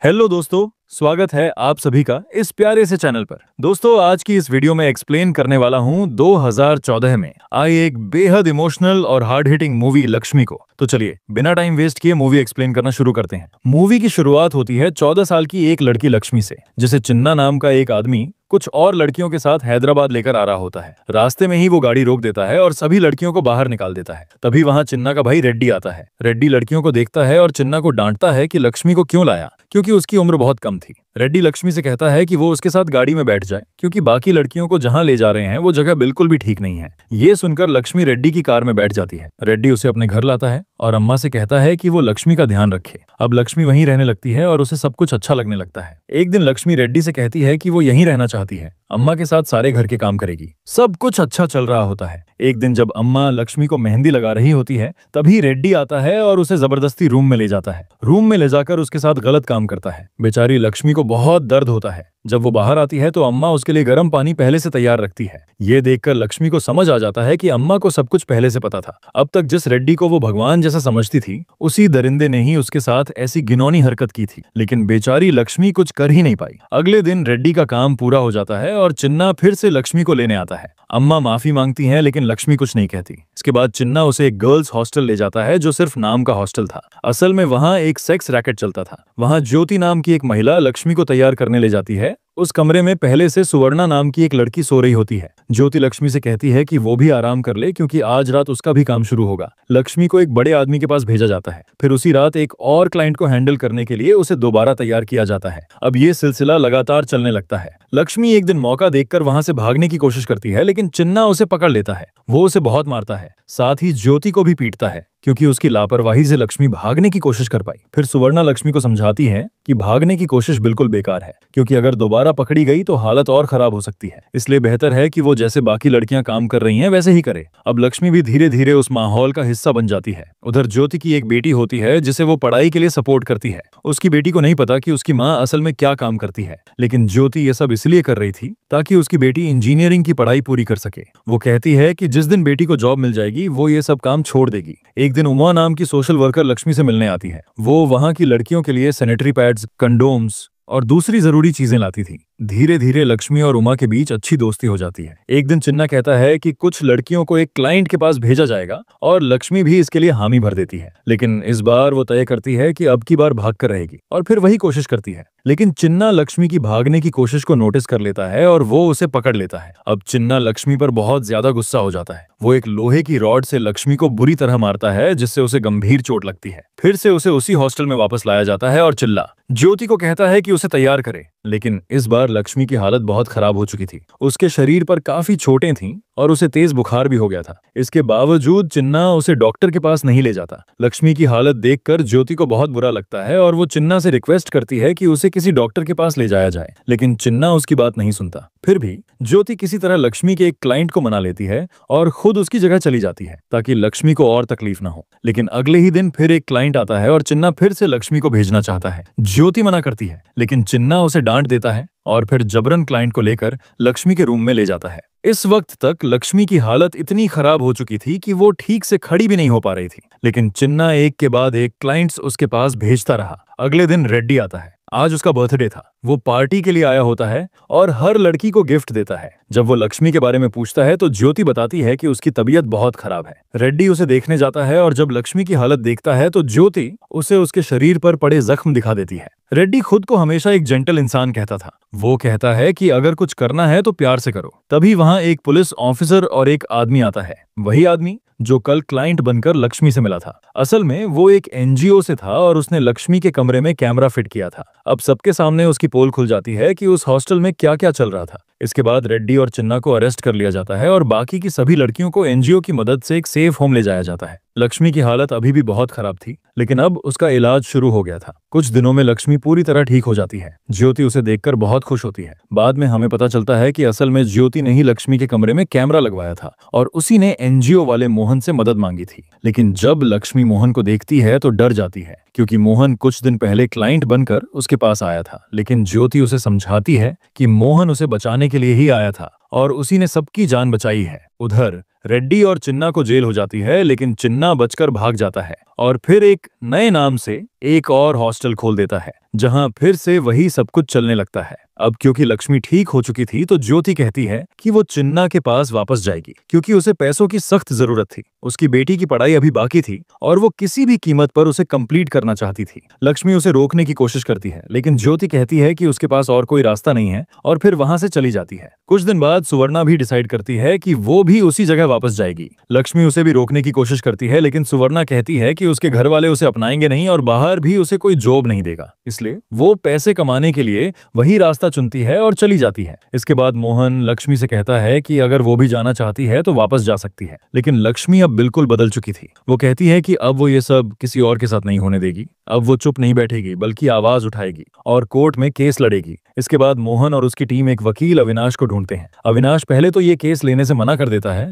Hello दोस्तों, स्वागत है आप सभी का इस प्यारे से चैनल पर। दोस्तों, आज की इस वीडियो में एक्सप्लेन करने वाला हूं 2014 में आई एक बेहद इमोशनल और हार्ड हिटिंग मूवी लक्ष्मी को। तो चलिए बिना टाइम वेस्ट किए मूवी एक्सप्लेन करना शुरू करते हैं। मूवी की शुरुआत होती है 14 साल की एक लड़की लक्ष्मी से, जिसे चिन्ना नाम का एक आदमी कुछ और लड़कियों के साथ हैदराबाद लेकर आ रहा होता है। रास्ते में ही वो गाड़ी रोक देता है और सभी लड़कियों को बाहर निकाल देता है। तभी वहां चिन्ना का भाई रेड्डी आता है। रेड्डी लड़कियों को देखता है और चिन्ना को डांटता है कि लक्ष्मी को क्यों लाया, क्योंकि उसकी उम्र बहुत कम थी। रेड्डी लक्ष्मी से कहता है कि वो उसके साथ गाड़ी में बैठ जाए, क्योंकि बाकी लड़कियों को जहां ले जा रहे हैं वो जगह बिल्कुल भी ठीक नहीं है। ये सुनकर लक्ष्मी रेड्डी की कार में बैठ जाती है। रेड्डी उसे अपने घर लाता है और अम्मा से कहता है कि वो लक्ष्मी का ध्यान रखे। अब लक्ष्मी वहीं रहने लगती है और उसे सब कुछ अच्छा लगने लगता है। एक दिन लक्ष्मी रेड्डी से कहती है कि वो यहीं रहना चाहती है, अम्मा के साथ सारे घर के काम करेगी। सब कुछ अच्छा चल रहा होता है। एक दिन जब अम्मा लक्ष्मी को मेहंदी लगा रही होती है, तभी रेड्डी आता है और उसे जबरदस्ती रूम में ले जाता है। रूम में ले जाकर उसके साथ गलत काम करता है। बेचारी लक्ष्मी को बहुत दर्द होता है। जब वो बाहर आती है तो अम्मा उसके लिए गर्म पानी पहले से तैयार रखती है। ये देखकर लक्ष्मी को समझ आ जाता है कि अम्मा को सब कुछ पहले से पता था। अब तक जिस रेड्डी को वो भगवान जैसा समझती थी, उसी दरिंदे ने ही उसके साथ ऐसी घिनौनी हरकत की थी। लेकिन बेचारी लक्ष्मी कुछ कर ही नहीं पाई। अगले दिन रेड्डी का काम पूरा हो जाता है और चिन्ना फिर से लक्ष्मी को लेने आता है। अम्मा माफी मांगती हैं, लेकिन लक्ष्मी कुछ नहीं कहती। इसके बाद चिन्ना उसे एक गर्ल्स हॉस्टल ले जाता है, जो सिर्फ नाम का हॉस्टल था। असल में वहां एक सेक्स रैकेट चलता था। वहां ज्योति नाम की एक महिला लक्ष्मी को तैयार करने ले जाती है। उस कमरे में पहले से सुवर्णा नाम की एक लड़की सो रही होती है। ज्योति लक्ष्मी से कहती है कि वो भी आराम कर ले, क्योंकि आज रात उसका भी काम शुरू होगा। लक्ष्मी को एक बड़े आदमी के पास भेजा जाता है। फिर उसी रात एक और क्लाइंट को हैंडल करने के लिए उसे दोबारा तैयार किया जाता है। अब ये सिलसिला लगातार चलने लगता है। लक्ष्मी एक दिन मौका देखकर वहां से भागने की कोशिश करती है, लेकिन चिन्ना उसे पकड़ लेता है। वो उसे बहुत मारता है, साथ ही ज्योति को भी पीटता है, क्योंकि उसकी लापरवाही से लक्ष्मी भागने की कोशिश कर पाई। फिर सुवर्णा लक्ष्मी को समझाती है कि भागने की कोशिश बिल्कुल बेकार है, क्योंकि अगर दोबारा पकड़ी गई तो हालत और खराब हो सकती है। इसलिए बेहतर है कि वो जैसे बाकी लड़कियां काम कर रही हैं वैसे ही करे। अब लक्ष्मी भी धीरे धीरे उस माहौल का हिस्सा बन जाती है। उधर ज्योति की एक बेटी होती है, जिसे वो पढ़ाई के लिए सपोर्ट करती है। उसकी बेटी को नहीं पता कि उसकी माँ असल में क्या काम करती है, लेकिन ज्योति ये सब इसलिए कर रही थी ताकि उसकी बेटी इंजीनियरिंग की पढ़ाई पूरी कर सके। वो कहती है कि जिस दिन बेटी को जॉब मिल जाएगी वो ये सब काम छोड़ देगी। एक दिन उमा नाम की सोशल वर्कर लक्ष्मी से मिलने आती है। वो वहां की लड़कियों के लिए सैनिटरी पैड्स, कंडोम्स और दूसरी जरूरी चीजें लाती थी। धीरे धीरे लक्ष्मी और उमा के बीच अच्छी दोस्ती हो जाती है। एक दिन चिन्ना कहता है कि कुछ लड़कियों को एक क्लाइंट के पास भेजा जाएगा और लक्ष्मी भी इसके लिए हामी भर देती है। लेकिन इस बार वो तय करती है कि अब की बार भागकर रहेगी और फिर वही कोशिश करती है। लेकिन चिन्ना लक्ष्मी की भागने की कोशिश को नोटिस कर लेता है और वो उसे पकड़ लेता है। अब चिन्ना लक्ष्मी पर बहुत ज्यादा गुस्सा हो जाता है। वो एक लोहे की रॉड से लक्ष्मी को बुरी तरह मारता है, जिससे उसे गंभीर चोट लगती है। फिर से उसे उसी हॉस्टल में वापस लाया जाता है और चिल्ला ज्योति को कहता है कि उसे तैयार करे। लेकिन इस बार लक्ष्मी की हालत बहुत खराब हो चुकी थी। उसके शरीर पर काफी चोटें थीं और उसे तेज बुखार भी हो गया था। इसके बावजूद चिन्ना उसे डॉक्टर के पास नहीं ले जाता। लक्ष्मी की हालत देखकर ज्योति को बहुत बुरा लगता है और वो चिन्ना से रिक्वेस्ट करती है कि उसे किसी डॉक्टर के पास ले जाया जाए, लेकिन चिन्ना उसकी बात नहीं सुनता। फिर भी ज्योति किसी तरह लक्ष्मी के एक क्लाइंट को मना लेती है और खुद उसकी जगह चली जाती है, ताकि लक्ष्मी को और तकलीफ ना हो। लेकिन अगले ही दिन फिर एक क्लाइंट आता है और चिन्ना फिर से लक्ष्मी को भेजना चाहता है। ज्योति मना करती है, लेकिन चिन्ना उसे डांट देता है और फिर जबरन क्लाइंट को लेकर लक्ष्मी के रूम में ले जाता है। इस वक्त तक लक्ष्मी की हालत इतनी खराब हो चुकी थी कि वो ठीक से खड़ी भी नहीं हो पा रही थी। लेकिन चिन्ना एक के बाद एक क्लाइंट्स उसके पास भेजता रहा। अगले दिन रेड्डी आता है। आज उसका बर्थडे था। वो पार्टी के लिए आया होता है और हर लड़की को गिफ्ट देता है। जब वो लक्ष्मी के बारे में पूछता है तो ज्योति बताती है कि उसकी तबीयत बहुत खराब है। रेड्डी उसे देखने जाता है और जब लक्ष्मी की हालत देखता है तो ज्योति उसे उसके शरीर पर पड़े जख्म दिखा देती है। रेड्डी खुद को हमेशा एक जेंटल इंसान कहता था। वो कहता है कि अगर कुछ करना है तो प्यार से करो। तभी वहां एक पुलिस ऑफिसर और एक आदमी आता है। वही आदमी जो कल क्लाइंट बनकर लक्ष्मी से मिला था। असल में वो एक एनजीओ से था और उसने लक्ष्मी के कमरे में कैमरा फिट किया था। अब सबके सामने उसकी पोल खुल जाती है कि उस हॉस्टल में क्या क्या चल रहा था। इसके बाद रेड्डी और चिन्ना को अरेस्ट कर लिया जाता है और बाकी की सभी लड़कियों को एनजीओ की मदद से एक सेफ होम ले जाया जाता है। लक्ष्मी की हालत अभी भी बहुत खराब थी, लेकिन अब उसका इलाज शुरू हो गया था। कुछ दिनों में लक्ष्मी पूरी तरह ठीक हो जाती है। ज्योति उसे देखकर बहुत खुश होती है। बाद में हमें पता चलता है कि असल में ज्योति ने ही लक्ष्मी के कमरे में कैमरा लगवाया था और उसी ने एनजीओ वाले मोहन से मदद मांगी थी। लेकिन जब लक्ष्मी मोहन को देखती है तो डर जाती है, क्योंकि मोहन कुछ दिन पहले क्लाइंट बनकर उसके पास आया था। लेकिन ज्योति उसे समझाती है कि मोहन उसे बचाने के लिए ही आया था और उसी ने सबकी जान बचाई है। उधर रेड्डी और चिन्ना को जेल हो जाती है, लेकिन चिन्ना बचकर भाग जाता है और फिर एक नए नाम से एक और हॉस्टल खोल देता है, जहां फिर से वही सब कुछ चलने लगता है। अब क्योंकि लक्ष्मी ठीक हो चुकी थी तो ज्योति कहती है कि वो चिन्ना के पास वापस जाएगी, क्योंकि उसे पैसों की सख्त जरूरत थी। उसकी बेटी की पढ़ाई अभी बाकी थी और वो किसी भी कीमत पर उसे कंप्लीट करना चाहती थी। लक्ष्मी उसे रोकने की कोशिश करती है, लेकिन ज्योति कहती है कि उसके पास और कोई रास्ता नहीं है और फिर वहां से चली जाती है। कुछ दिन बाद सुवर्णा भी डिसाइड करती है कि वो भी उसी जगह वापस जाएगी। लक्ष्मी उसे भी रोकने की कोशिश करती है, लेकिन सुवर्णा कहती है कि उसके घर वाले उसे अपनाएंगे नहीं और बाहर भी उसे कोई जॉब नहीं देगा, इसलिए वो पैसे कमाने के लिए वही रास्ता चुनती है और चली जाती है। इसके बाद मोहन लक्ष्मी से कहता है कि अगर वो भी जाना चाहती है तो वापस जा सकती है, लेकिन लक्ष्मी अब बिल्कुल बदल चुकी थी। वो कहती है कि अब वो ये सब किसी और के साथ नहीं होने देगी। अब वो चुप नहीं बैठेगी, बल्कि आवाज उठाएगी और कोर्ट में केस लड़ेगी। इसके बाद मोहन और उसकी टीम एक वकील अविनाश को ढूंढते हैं। अविनाश पहले तो ये केस लेने से मना कर देता है,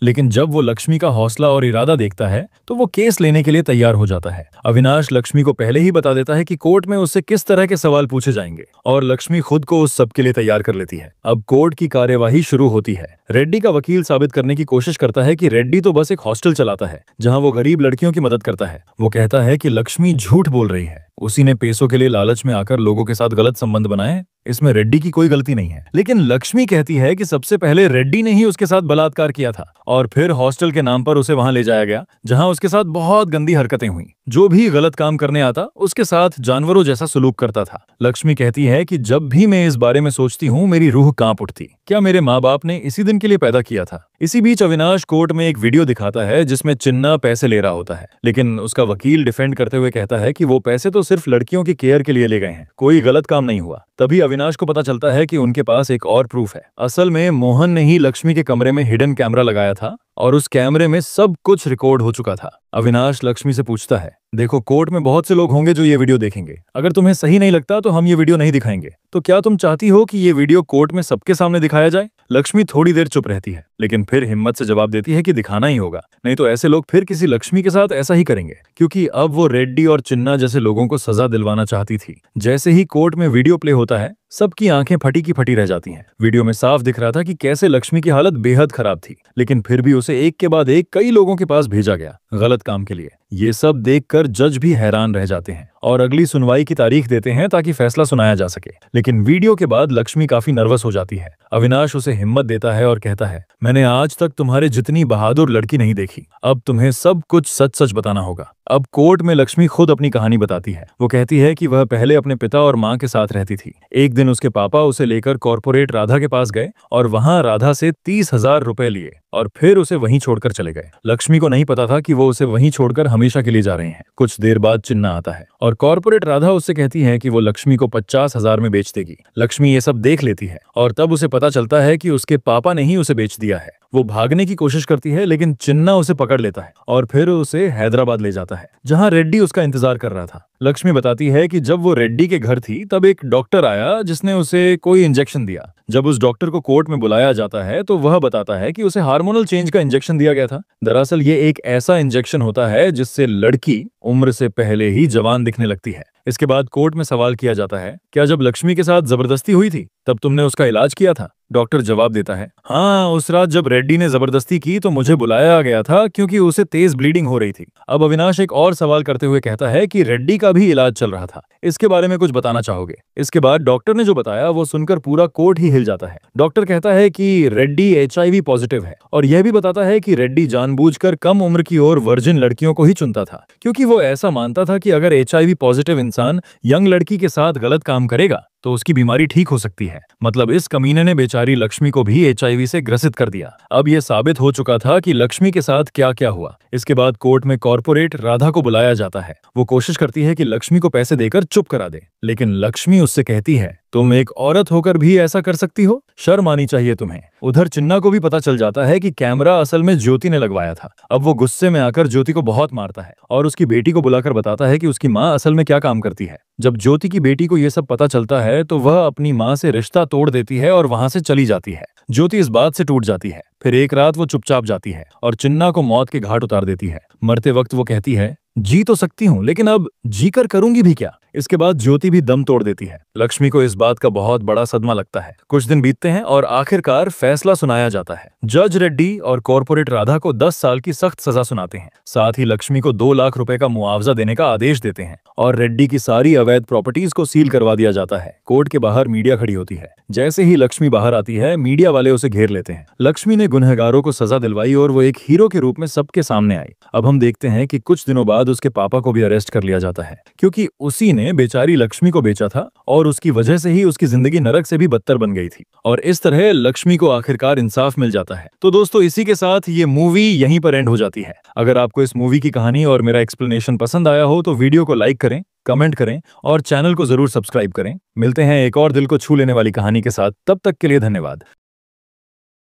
लेकिन जब वो लक्ष्मी का हौसला और इरादा देखता है तो वो केस लेने के लिए तैयार हो जाता है। अविनाश लक्ष्मी को पहले ही बता देता है कि कोर्ट में उससे किस तरह के सवाल पूछे जाएंगे और लक्ष्मी खुद को उस सब के लिए तैयार कर लेती है। अब कोर्ट की कार्यवाही शुरू होती है। रेड्डी का वकील साबित करने की कोशिश करता है कि रेड्डी तो बस एक हॉस्टल चलाता है जहां वो गरीब लड़कियों की मदद करता है। वो कहता है कि लक्ष्मी झूठ बोल रही है, उसी ने पैसों के लिए लालच में आकर लोगों के साथ गलत संबंध बनाए, इसमें रेड्डी की कोई गलती नहीं है। लेकिन लक्ष्मी कहती है कि सबसे पहले रेड्डी ने ही उसके साथ बलात्कार किया था और फिर हॉस्टल के नाम पर उसे वहां ले जाया गया, जहां उसके साथ बहुत गंदी हरकतें हुई। जो भी गलत काम करने आता उसके साथ जानवरों जैसा सलूक करता था। लक्ष्मी कहती है कि जब भी मैं इस बारे में सोचती हूँ मेरी रूह कांप उठती। क्या मेरे माँ बाप ने इसी दिन के लिए पैदा किया था? इसी बीच अविनाश कोर्ट में एक वीडियो दिखाता है जिसमें चिन्ना पैसे ले रहा होता है, लेकिन उसका वकील डिफेंड करते हुए कहता है कि वो पैसे तो सिर्फ लड़कियों की केयर के लिए ले गए हैं, कोई गलत काम नहीं हुआ। तभी अविनाश को पता चलता है कि उनके पास एक और प्रूफ है। असल में मोहन ने ही लक्ष्मी के कमरे में हिडन कैमरा लगाया था और उस कैमरे में सब कुछ रिकॉर्ड हो चुका था। अविनाश लक्ष्मी से पूछता है, देखो कोर्ट में बहुत से लोग होंगे जो ये वीडियो देखेंगे, अगर तुम्हें सही नहीं लगता तो हम ये वीडियो नहीं दिखाएंगे। तो क्या तुम चाहती हो कि ये वीडियो कोर्ट में सबके सामने दिखाया जाए? लक्ष्मी थोड़ी देर चुप रहती है, लेकिन फिर हिम्मत से जवाब देती है कि दिखाना ही होगा, नहीं तो ऐसे लोग फिर किसी लक्ष्मी के साथ ऐसा ही करेंगे, क्योंकि अब वो रेड्डी और चिन्ना जैसे लोगों को सजा दिलवाना चाहती थी। जैसे ही कोर्ट में वीडियो प्ले होता है सबकी आंखें फटी की फटी रह जाती हैं। वीडियो में साफ दिख रहा था कि कैसे लक्ष्मी की हालत बेहद खराब थी, लेकिन फिर भी उसे एक के बाद एक कई लोगों के पास भेजा गया गलत काम के लिए। ये सब देखकर जज भी हैरान रह जाते हैं और अगली सुनवाई की तारीख देते हैं ताकि फैसला सुनाया जा सके। लेकिन वीडियो के बाद लक्ष्मी काफी नर्वस हो जाती है। अविनाश उसे हिम्मत देता है और कहता है, मैंने आज तक तुम्हारे जितनी बहादुर लड़की नहीं देखी, अब तुम्हें सब कुछ सच सच बताना होगा। अब कोर्ट में लक्ष्मी खुद अपनी कहानी बताती है। वो कहती है कि वह पहले अपने पिता और माँ के साथ रहती थी। एक दिन उसके पापा उसे लेकर कॉर्पोरेट राधा के पास गए और वहां राधा से 30,000 रुपए लिए और फिर उसे वहीं छोड़कर चले गए। लक्ष्मी को नहीं पता था कि वो उसे वहीं छोड़कर हमेशा के लिए जा रहे हैं। कुछ देर बाद चिन्ना आता है और कॉर्पोरेट राधा उससे कहती है कि वो लक्ष्मी को 50,000 में बेच देगी। लक्ष्मी ये सब देख लेती है और तब उसे पता चलता है कि उसके पापा ने ही उसे बेच दिया है। वो भागने की कोशिश करती है, लेकिन चिन्ना उसे पकड़ लेता है और फिर उसे हैदराबाद ले जाता है, जहां रेड्डी उसका इंतजार कर रहा था। लक्ष्मी बताती है कि जब वो रेड्डी के घर थी तब एक डॉक्टर आया जिसने उसे कोई इंजेक्शन दिया। जब उस डॉक्टर को कोर्ट में बुलाया जाता है तो वह बताता है कि उसे हार्मोनल चेंज का इंजेक्शन दिया गया था। दरअसल ये एक ऐसा इंजेक्शन होता है जिससे लड़की उम्र से पहले ही जवान दिखने लगती है। इसके बाद कोर्ट में सवाल किया जाता है, क्या जब लक्ष्मी के साथ जबरदस्ती हुई थी तब तुमने उसका इलाज किया था? डॉक्टर जवाब देता है, हाँ, उस रात जब रेड्डी ने जबरदस्ती की तो मुझे बुलाया गया था क्योंकि उसे तेज ब्लीडिंग हो रही थी। अब अविनाश एक और सवाल करते हुए कहता है कि रेड्डी का भी इलाज चल रहा था, इसके बारे में कुछ बताना चाहोगे? इसके बाद डॉक्टर ने जो बताया वो सुनकर पूरा कोर्ट ही हिल जाता है। डॉक्टर कहता है कि रेड्डी HIV पॉजिटिव है और यह भी बताता है कि रेड्डी जानबूझकर कम उम्र की और वर्जिन लड़कियों को ही चुनता था, क्योंकि वो ऐसा मानता था कि अगर HIV पॉजिटिव इंसान यंग लड़की के साथ गलत काम करेगा तो उसकी बीमारी ठीक हो सकती है। मतलब इस कमीने ने बेचारी लक्ष्मी को भी HIV से ग्रसित कर दिया। अब यह साबित हो चुका था कि लक्ष्मी के साथ क्या क्या हुआ। इसके बाद कोर्ट में कॉर्पोरेट राधा को बुलाया जाता है। वो कोशिश करती है कि लक्ष्मी को पैसे देकर चुप करा दे, लेकिन लक्ष्मी उससे कहती है, तुम एक औरत होकर भी ऐसा कर सकती हो? शर्म आनी चाहिए तुम्हें। उधर चिन्ना को भी पता चल जाता है कि कैमरा असल में ज्योति ने लगवाया था। अब वो गुस्से में आकर ज्योति को बहुत मारता है और उसकी बेटी को बुलाकर बताता है कि उसकी माँ असल में क्या काम करती है। जब ज्योति की बेटी को यह सब पता चलता है तो वह अपनी माँ से रिश्ता तोड़ देती है और वहां से चली जाती है। ज्योति इस बात से टूट जाती है। फिर एक रात वो चुपचाप जाती है और चिन्ना को मौत के घाट उतार देती है। मरते वक्त वो कहती है, जी तो सकती हूँ लेकिन अब जी कर करूंगी भी क्या? इसके बाद ज्योति भी दम तोड़ देती है। लक्ष्मी को इस बात का बहुत बड़ा सदमा लगता है। कुछ दिन बीतते हैं और आखिरकार फैसला सुनाया जाता है। जज रेड्डी और कॉर्पोरेट राधा को 10 साल की सख्त सजा सुनाते हैं। साथ ही लक्ष्मी को 2 लाख रुपए का मुआवजा देने का आदेश देते हैं और रेड्डी की सारी अवैध प्रॉपर्टीज को सील करवा दिया जाता है। कोर्ट के बाहर मीडिया खड़ी होती है। जैसे ही लक्ष्मी बाहर आती है, मीडिया वाले उसे घेर लेते हैं। लक्ष्मी ने गुनहगारों को सजा दिलवाई और वो एक हीरो के रूप में सबके सामने आई। अब हम देखते हैं कि कुछ दिनों बाद उसके पापा को भी अरेस्ट कर लिया जाता है, क्योंकि उसी ने बेचारी लक्ष्मी को बेचा था और उसकी वजह से ही उसकी जिंदगी नरक से भी बदतर बन गई थी। और इस तरह लक्ष्मी को आखिरकार इंसाफ मिल जाता है। तो दोस्तों, इसी के साथ ये मूवी यहीं पर एंड हो जाती है। अगर आपको इस मूवी की कहानी और मेरा एक्सप्लेनेशन पसंद आया हो तो वीडियो को लाइक करें, कमेंट करें और चैनल को जरूर सब्सक्राइब करें। मिलते हैं एक और दिल को छू लेने वाली कहानी के साथ। तब तक के लिए धन्यवाद।